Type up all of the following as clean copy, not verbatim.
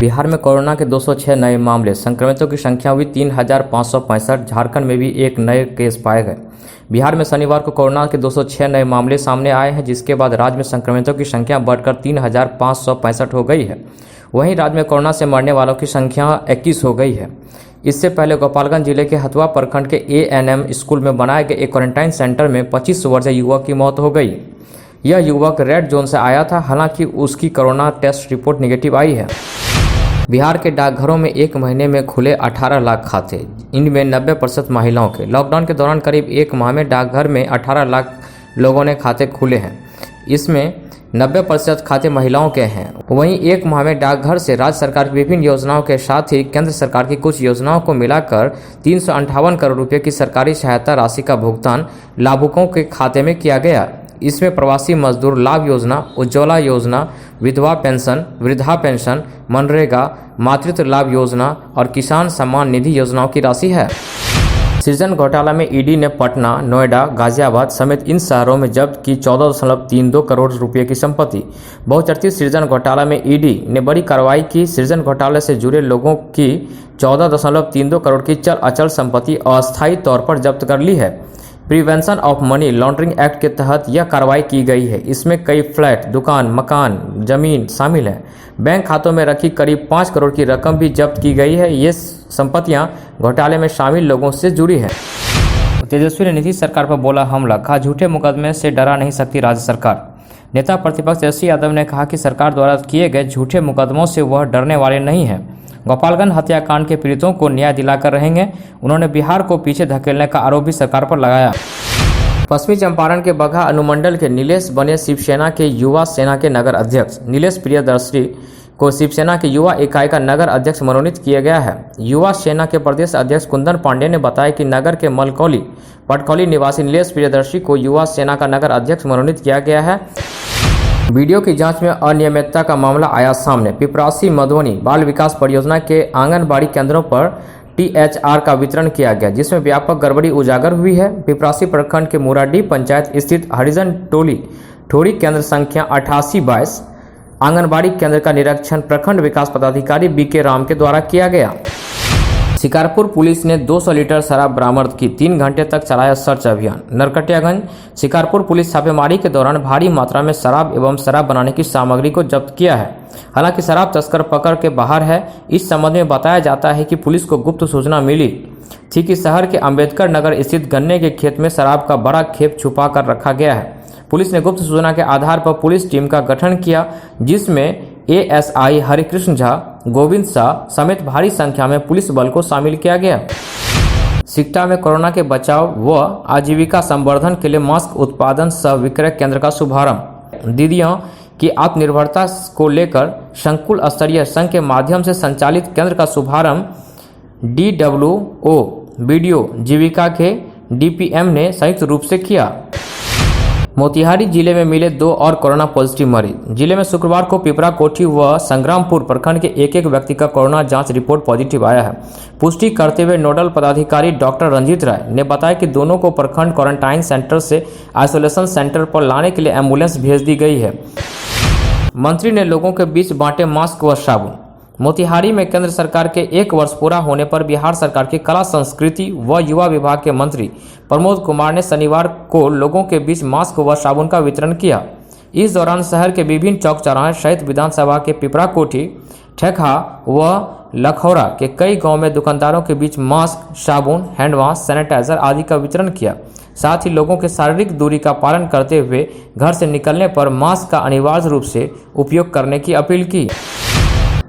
बिहार में कोरोना के 206 नए मामले, संक्रमितों की संख्या हुई 3,565। झारखंड में भी एक नए केस पाए गए। बिहार में शनिवार को कोरोना के 206 नए मामले सामने आए हैं, जिसके बाद राज्य में संक्रमितों की संख्या बढ़कर 3,565 हो गई है। वहीं राज्य में कोरोना से मरने वालों की संख्या 21 हो गई है। इससे पहले गोपालगंज जिले के हथुआ प्रखंड के ANM स्कूल में बनाए गए एक क्वारंटाइन सेंटर में 25 वर्षीय युवक की मौत हो गई। यह युवक रेड जोन से आया था, हालांकि उसकी कोरोना टेस्ट रिपोर्ट नेगेटिव आई है। बिहार के डाकघरों में एक महीने में खुले 18 लाख खाते, इनमें 90% महिलाओं के। लॉकडाउन के दौरान करीब एक माह में डाकघर में 18 लाख लोगों ने खाते खुले हैं। इसमें 90% खाते महिलाओं के हैं। वहीं एक माह में डाकघर से राज्य सरकार की विभिन्न योजनाओं के साथ ही केंद्र सरकार की कुछ योजनाओं को मिलाकर 358 करोड़ रुपए की सरकारी सहायता राशि का भुगतान लाभुकों के खाते में किया गया। इसमें प्रवासी मजदूर लाभ योजना, उज्ज्वला योजना, विधवा पेंशन, वृद्धा पेंशन, मनरेगा, मातृत्व लाभ योजना और किसान सम्मान निधि योजनाओं की राशि है। सृजन घोटाला में ईडी ने पटना, नोएडा, गाजियाबाद समेत इन शहरों में जब्त की 14.32 करोड़ रुपए की संपत्ति। बहुचर्चित सृजन घोटाला में ईडी ने बड़ी कार्रवाई की। सृजन घोटाले से जुड़े लोगों की 14.32 करोड़ की चल अचल संपत्ति अस्थायी तौर पर जब्त कर ली है। Prevention of money laundering act के तहत यह कार्रवाई की गई है। इसमें कई फ्लैट, दुकान, मकान, जमीन शामिल है। बैंक खातों में रखी करीब 5 करोड़ की रकम भी जब्त की गई है। ये संपत्तियां घोटाले में शामिल लोगों से जुड़ी हैं। तेजस्वी ने नीतीश सरकार पर बोला हमला, कहा झूठे मुकदमे से डरा नहीं सकती राज्य सरकार। नेता प्रतिपक्ष तेजस्वी यादव ने कहा कि सरकार द्वारा किए गए झूठे मुकदमों से वह डरने वाले नहीं हैं। गोपालगंज हत्याकांड के पीड़ितों को न्याय दिलाकर रहेंगे। उन्होंने बिहार को पीछे धकेलने का आरोप भी सरकार पर लगाया। पश्चिमी चंपारण के बगहा अनुमंडल के नीलेश बने शिवसेना के युवा सेना के नगर अध्यक्ष। नीलेश प्रियदर्शी को शिवसेना की युवा इकाई का नगर अध्यक्ष मनोनीत किया गया है। युवा सेना के प्रदेश अध्यक्ष कुंदन पांडे ने बताया कि नगर के पटकौली निवासी नीलेश प्रियदर्शी को युवा सेना का नगर अध्यक्ष मनोनीत किया गया है। वीडियो की जांच में अनियमितता का मामला आया सामने। पिपरासी मधुबनी बाल विकास परियोजना के आंगनबाड़ी केंद्रों पर THR का वितरण किया गया, जिसमें व्यापक गड़बड़ी उजागर हुई है। पिपरासी प्रखंड के मुराडीह पंचायत स्थित हरिजन ठोड़ी केंद्र संख्या 8822 आंगनबाड़ी केंद्र का निरीक्षण प्रखंड विकास पदाधिकारी BK राम के द्वारा किया गया। शिकारपुर पुलिस ने 200 लीटर शराब बरामद की। 3 घंटे तक चलाया सर्च अभियान। नरकटियागंज शिकारपुर पुलिस छापेमारी के दौरान भारी मात्रा में शराब एवं शराब बनाने की सामग्री को जब्त किया है। हालांकि शराब तस्कर पकड़ के बाहर है। इस संबंध में बताया जाता है कि पुलिस को गुप्त सूचना मिली थी कि शहर के अंबेडकर नगर स्थित गन्ने के खेत में शराब का बड़ा खेप छुपा कर रखा गया है। पुलिस ने गुप्त सूचना के आधार पर पुलिस टीम का गठन किया, जिसमें ASI हरिकृष्ण झा, गोविंद शाह समेत भारी संख्या में पुलिस बल को शामिल किया गया। सिकटा में कोरोना के बचाव व आजीविका संवर्धन के लिए मास्क उत्पादन सह विक्रय केंद्र का शुभारंभ। दीदियों की आत्मनिर्भरता को लेकर संकुल स्तरीय संघ के माध्यम से संचालित केंद्र का शुभारंभ DWO BDO जीविका के DPM ने संयुक्त रूप से किया। मोतिहारी जिले में मिले 2 और कोरोना पॉजिटिव मरीज। जिले में शुक्रवार को पिपरा कोठी व संग्रामपुर प्रखंड के एक व्यक्ति का कोरोना जांच रिपोर्ट पॉजिटिव आया है। पुष्टि करते हुए नोडल पदाधिकारी डॉक्टर रंजीत राय ने बताया कि दोनों को प्रखंड क्वारंटाइन सेंटर से आइसोलेशन सेंटर पर लाने के लिए एम्बुलेंस भेज दी गई है। मंत्री ने लोगों के बीच बांटे मास्क व साबुन। मोतिहारी में केंद्र सरकार के 1 वर्ष पूरा होने पर बिहार सरकार की कला संस्कृति व युवा विभाग के मंत्री प्रमोद कुमार ने शनिवार को लोगों के बीच मास्क व साबुन का वितरण किया। इस दौरान शहर के विभिन्न चौक चौराहे सहित विधानसभा के पिपरा कोठी, ठेका व लखौरा के कई गांव में दुकानदारों के बीच मास्क, साबुन, हैंड वॉश, सैनिटाइजर आदि का वितरण किया। साथ ही लोगों के शारीरिक दूरी का पालन करते हुए घर से निकलने पर मास्क का अनिवार्य रूप से उपयोग करने की अपील की।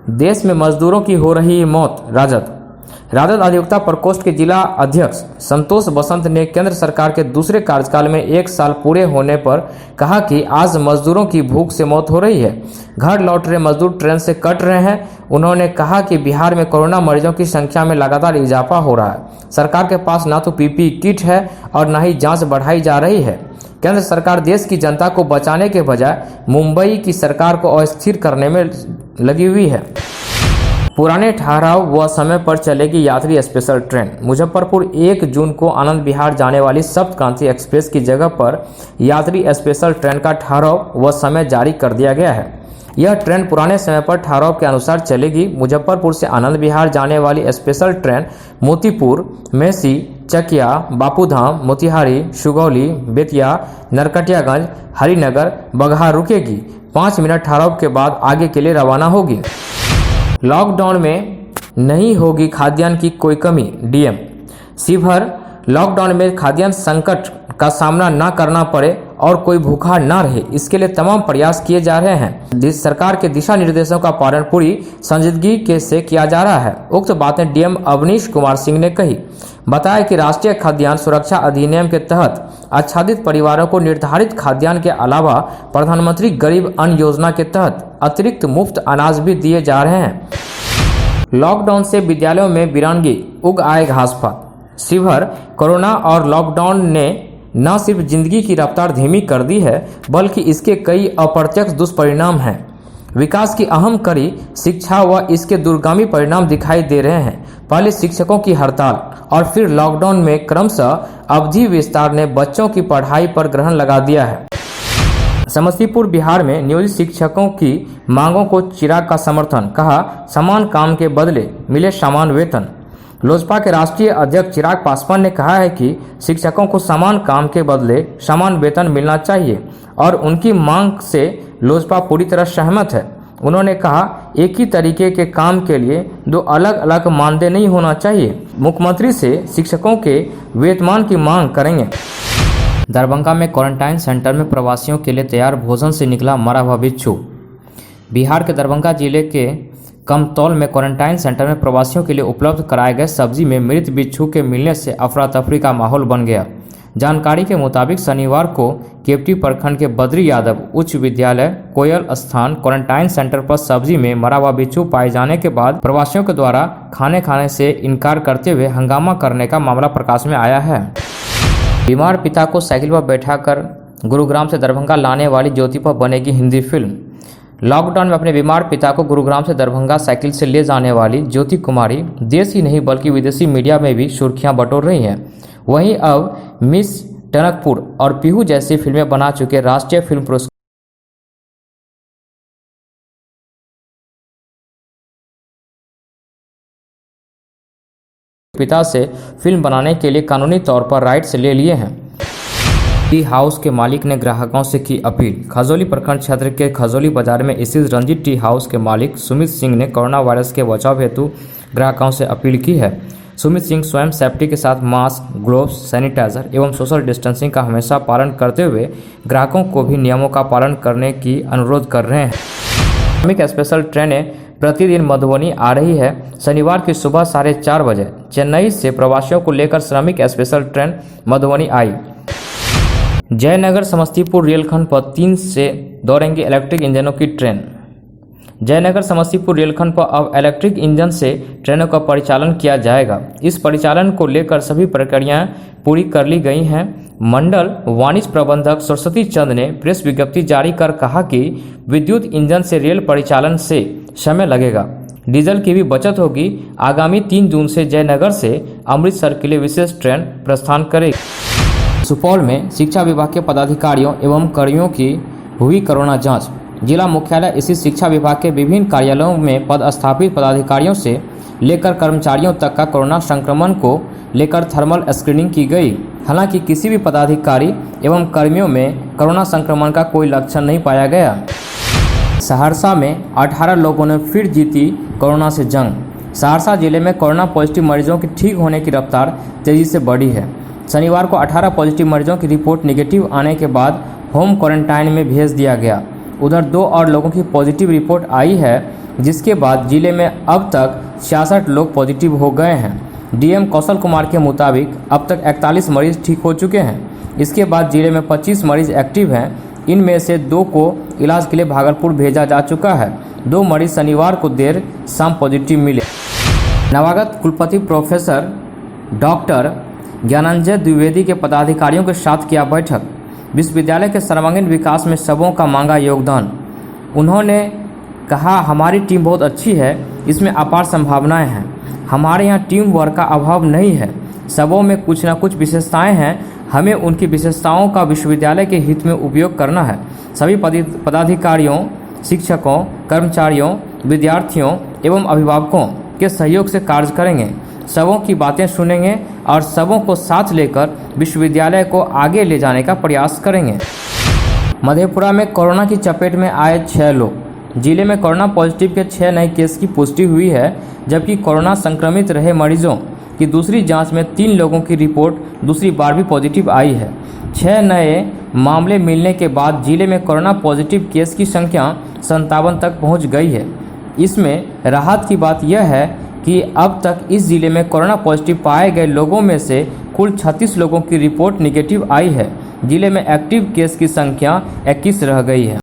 देश में मजदूरों की हो रही मौत। राजद अधिवक्ता प्रकोष्ठ के जिला अध्यक्ष संतोष बसंत ने केंद्र सरकार के दूसरे कार्यकाल में 1 साल पूरे होने पर कहा कि आज मजदूरों की भूख से मौत हो रही है। घर लौट रहे मजदूर ट्रेन से कट रहे हैं। उन्होंने कहा कि बिहार में कोरोना मरीजों की संख्या में लगातार इजाफा हो रहा है। सरकार के पास ना तो PPE किट है और न ही जाँच बढ़ाई जा रही है। केंद्र सरकार देश की जनता को बचाने के बजाय मुंबई की सरकार को अस्थिर करने में लगी हुई है। पुराने ठहराव व समय पर चलेगी यात्री स्पेशल ट्रेन। मुजफ्फरपुर 1 जून को आनंद विहार जाने वाली सप्त क्रांति एक्सप्रेस की जगह पर यात्री स्पेशल ट्रेन का ठहराव व समय जारी कर दिया गया है। यह ट्रेन पुराने समय पर ठहराव के अनुसार चलेगी। मुजफ्फरपुर से आनंद विहार जाने वाली स्पेशल ट्रेन मोतीपुर, मेसी, चकिया, बापूधाम, मोतिहारी, सुगौली, बेतिया, नरकटियागंज, हरिनगर, बगहा रुकेगी। 5 मिनट ठहराव के बाद आगे के लिए रवाना होगी। लॉकडाउन में नहीं होगी खाद्यान्न की कोई कमी, डीएम। शिवहर लॉकडाउन में खाद्यान्न संकट का सामना न करना पड़े और कोई भूखा न रहे, इसके लिए तमाम प्रयास किए जा रहे हैं। सरकार के दिशा निर्देशों का पालन पूरी संजीदगी से किया जा रहा है। उक्त बातें डीएम अवनीश कुमार सिंह ने कही। बताया कि राष्ट्रीय खाद्यान्न सुरक्षा अधिनियम के तहत आच्छादित परिवारों को निर्धारित खाद्यान्न के अलावा प्रधानमंत्री गरीब अन्न योजना के तहत अतिरिक्त मुफ्त अनाज भी दिए जा रहे हैं। लॉकडाउन से विद्यालयों में बिरंगी उग आए घास पात। शिवहर कोरोना और लॉकडाउन ने न सिर्फ जिंदगी की रफ्तार धीमी कर दी है, बल्कि इसके कई अप्रत्यक्ष दुष्परिणाम हैं। विकास की अहम कड़ी शिक्षा व इसके दूरगामी परिणाम दिखाई दे रहे हैं। पहले शिक्षकों की हड़ताल और फिर लॉकडाउन में क्रमशः अवधि विस्तार ने बच्चों की पढ़ाई पर ग्रहण लगा दिया है। समस्तीपुर बिहार में नियोजित शिक्षकों की मांगों को चिराग का समर्थन, कहा समान काम के बदले मिले समान वेतन। लोजपा के राष्ट्रीय अध्यक्ष चिराग पासवान ने कहा है कि शिक्षकों को समान काम के बदले समान वेतन मिलना चाहिए और उनकी मांग से लोजपा पूरी तरह सहमत है। उन्होंने कहा एक ही तरीके के काम के लिए दो अलग अलग मानदेय नहीं होना चाहिए। मुख्यमंत्री से शिक्षकों के वेतनमान की मांग करेंगे। दरभंगा में क्वारंटाइन सेंटर में प्रवासियों के लिए तैयार भोजन से निकला मरा हुआ बिच्छू। बिहार के दरभंगा जिले के कमतौल में क्वारंटाइन सेंटर में प्रवासियों के लिए उपलब्ध कराए गए सब्जी में मृत बिच्छू के मिलने से अफरा तफरी का माहौल बन गया। जानकारी के मुताबिक शनिवार को केवटी प्रखंड के बद्री यादव उच्च विद्यालय कोयल स्थान क्वारंटाइन सेंटर पर सब्जी में मरा हुआ बिच्छू पाए जाने के बाद प्रवासियों के द्वारा खाने से इनकार करते हुए हंगामा करने का मामला प्रकाश में आया है। बीमार पिता को साइकिल पर बैठाकर गुरुग्राम से दरभंगा लाने वाली ज्योति पर बनेगी हिंदी फिल्म। लॉकडाउन में अपने बीमार पिता को गुरुग्राम से दरभंगा साइकिल से ले जाने वाली ज्योति कुमारी देश ही नहीं बल्कि विदेशी मीडिया में भी सुर्खियां बटोर रही हैं। वहीं अब मिस टनकपुर और पीहू जैसी फिल्में बना चुके राष्ट्रीय फिल्म पुरस्कार पिता से फिल्म बनाने के लिए कानूनी तौर पर राइट्स ले लिए हैं। टी हाउस के मालिक ने ग्राहकों से की अपील। खजौली प्रखंड क्षेत्र के खजौली बाजार में स्थित रंजीत टी हाउस के मालिक सुमित सिंह ने कोरोना वायरस के बचाव हेतु ग्राहकों से अपील की है। सुमित सिंह स्वयं सेफ्टी के साथ मास्क, ग्लोव्स, सैनिटाइजर एवं सोशल डिस्टेंसिंग का हमेशा पालन करते हुए ग्राहकों को भी नियमों का पालन करने की अनुरोध कर रहे हैं। श्रमिक स्पेशल ट्रेनें प्रतिदिन मधुबनी आ रही है। शनिवार की सुबह 4:30 बजे चेन्नई से प्रवासियों को लेकर श्रमिक स्पेशल ट्रेन मधुबनी आई। जयनगर समस्तीपुर रेलखंड पर 3 से दौड़ेंगी इलेक्ट्रिक इंजनों की ट्रेन। जयनगर समस्तीपुर रेलखंड पर अब इलेक्ट्रिक इंजन से ट्रेनों का परिचालन किया जाएगा। इस परिचालन को लेकर सभी प्रक्रियाएं पूरी कर ली गई हैं। मंडल वाणिज्य प्रबंधक सरस्वती चंद ने प्रेस विज्ञप्ति जारी कर कहा कि विद्युत इंजन से रेल परिचालन से समय लगेगा, डीजल की भी बचत होगी। आगामी 3 जून से जयनगर से अमृतसर के लिए विशेष ट्रेन प्रस्थान करेगी। सुपौल में शिक्षा विभाग के पदाधिकारियों एवं कर्मियों की हुई कोरोना जांच। जिला मुख्यालय स्थित शिक्षा विभाग के विभिन्न कार्यालयों में पदस्थापित पदाधिकारियों से लेकर कर्मचारियों तक का कोरोना संक्रमण को लेकर थर्मल स्क्रीनिंग की गई। हालांकि किसी भी पदाधिकारी एवं कर्मियों में कोरोना संक्रमण का कोई लक्षण नहीं पाया गया। सहरसा में 18 लोगों ने फिर जीती कोरोना से जंग। सहरसा जिले में कोरोना पॉजिटिव मरीजों की ठीक होने की रफ्तार तेजी से बढ़ी है। शनिवार को 18 पॉजिटिव मरीजों की रिपोर्ट नेगेटिव आने के बाद होम क्वारंटाइन में भेज दिया गया। उधर 2 और लोगों की पॉजिटिव रिपोर्ट आई है, जिसके बाद जिले में अब तक 66 लोग पॉजिटिव हो गए हैं। डीएम कौशल कुमार के मुताबिक अब तक 41 मरीज ठीक हो चुके हैं। इसके बाद जिले में 25 मरीज एक्टिव हैं। इनमें से 2 को इलाज के लिए भागलपुर भेजा जा चुका है। 2 मरीज शनिवार को देर शाम पॉजिटिव मिले। नवागत कुलपति प्रोफेसर डॉक्टर ज्ञानंजय द्विवेदी के पदाधिकारियों के साथ किया बैठक। विश्वविद्यालय के सर्वांगीण विकास में सबों का मांगा योगदान। उन्होंने कहा हमारी टीम बहुत अच्छी है, इसमें अपार संभावनाएं हैं। हमारे यहाँ टीम वर्क का अभाव नहीं है। सबों में कुछ न कुछ विशेषताएं हैं, हमें उनकी विशेषताओं का विश्वविद्यालय के हित में उपयोग करना है। सभी पदाधिकारियों शिक्षकों, कर्मचारियों, विद्यार्थियों एवं अभिभावकों के सहयोग से कार्य करेंगे। सबों की बातें सुनेंगे और सबों को साथ लेकर विश्वविद्यालय को आगे ले जाने का प्रयास करेंगे। मधेपुरा में कोरोना की चपेट में आए 6 लोग। जिले में कोरोना पॉजिटिव के 6 नए केस की पुष्टि हुई है, जबकि कोरोना संक्रमित रहे मरीजों की दूसरी जांच में 3 लोगों की रिपोर्ट दूसरी बार भी पॉजिटिव आई है। 6 नए मामले मिलने के बाद जिले में कोरोना पॉजिटिव केस की संख्या 57 तक पहुंच गई है। इसमें राहत की बात यह है कि अब तक इस जिले में कोरोना पॉजिटिव पाए गए लोगों में से कुल 36 लोगों की रिपोर्ट निगेटिव आई है। जिले में एक्टिव केस की संख्या 21 रह गई है।